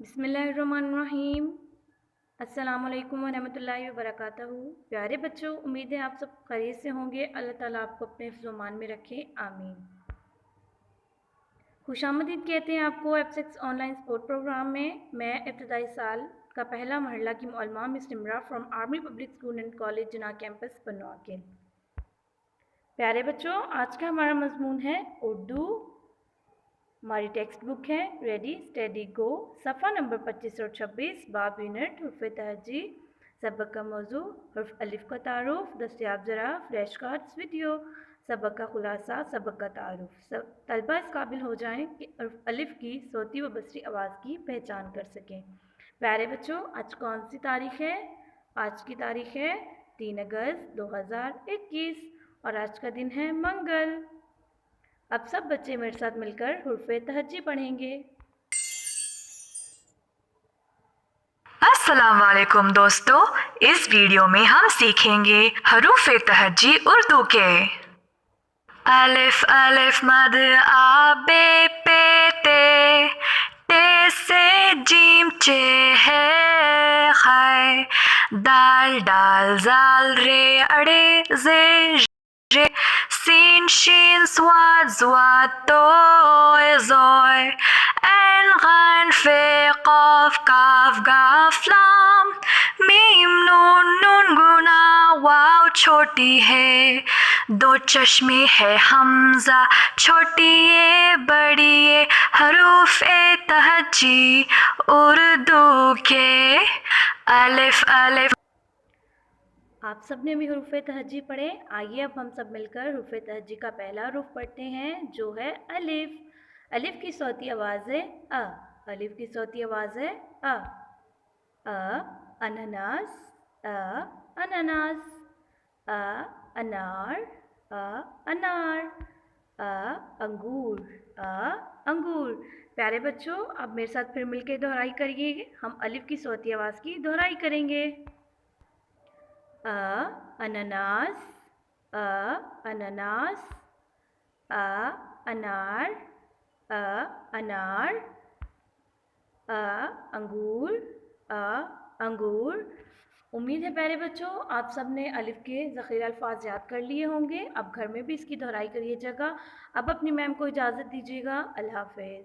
बिस्मिल्लाहिर्रहमानिर्रहीम। अस्सलाम वालेकुम वरहमतुल्लाहि वबरकातुहू। प्यारे बच्चों, उम्मीद है आप सब खैरियत से होंगे। अल्लाह ताला आपको अपने हिफ्ज़-ओ-मान में रखे, आमीन। खुशामदीद कहते हैं आपको F6 ऑनलाइन स्पोर्ट प्रोग्राम में। मैं इब्तिदाई साल का पहला मरहला की मुअल्लिमा miss Nimra from army public school and college Jinnah campus बनवाकिल। प्यारे बच्चों, आज का हमारा मजमून है उर्दू। हमारी टेक्स्ट बुक है रेडी स्टडी गो, सफ़ा नंबर 25 और 26, बाब यूनिट हुर्फ़ तहजी। सबक का मौजू हुर्फ़ अलिफ का तारुफ, दस्तयाब ज़रा फ्लैश कार्ड्स वीडियो। सबक का खुलासा, सबक का तारुफ। तलबा इस काबिल हो जाएं कि अलिफ की सोती व बसरी आवाज़ की पहचान कर सकें। प्यारे बच्चों, आज कौन सी तारीख़ है? आज की तारीख़ है 3 अगस्त 2021 और आज का दिन है मंगल। अब सब बच्चे मेरे साथ मिलकर हुर्फ़े तहज्जी पढ़ेंगे। अस्सलाम वालेकुम दोस्तों, इस वीडियो में हम सीखेंगे हरूफ़े तहज्जी उर्दू के। अलिफ अलिफ मद आ बे पे ते से जीम चे है खै, दाल डाल जाल रे अड़े जे रे, सीन शीन स्वाद ज़्वाद तोय ज़ोय, ऐन गैन फे क़ाफ काफ गाफ लाम, मीम नून नून गुना वाव छोटी है, दो चश्मे है हमज़ा छोटी ये बड़ी ये, हरूफ़ ए तहज्जी उर्दू के। अलिफ अलिफ। आप सब ने भी हुर्फ़े तहज्जी पढ़े। आइए अब हम सब मिलकर हुर्फ़े तहज्जी का पहला हुर्फ़ पढ़ते हैं जो है अलिफ। अलिफ की सौती आवाज़ है अ। अलिफ की सौती आवाज़ है अ। अनानास, अनानास। अनार, अनार। अंगूर, अंगूर। प्यारे बच्चों, अब मेरे साथ फिर मिलकर दोहराई करिए। हम अलिफ की सौती आवाज़ की दोहराई करेंगे। अनानास, अनानास। अनार, अनार। अंगूर, अंगूर। उम्मीद है प्यारे बच्चों आप सब ने अलिफ के ज़ख़ीरा अल्फाज याद कर लिए होंगे। अब घर में भी इसकी दोहराई करिएगा। अब अपनी मैम को इजाज़त दीजिएगा। अल्लाह हाफ़िज़।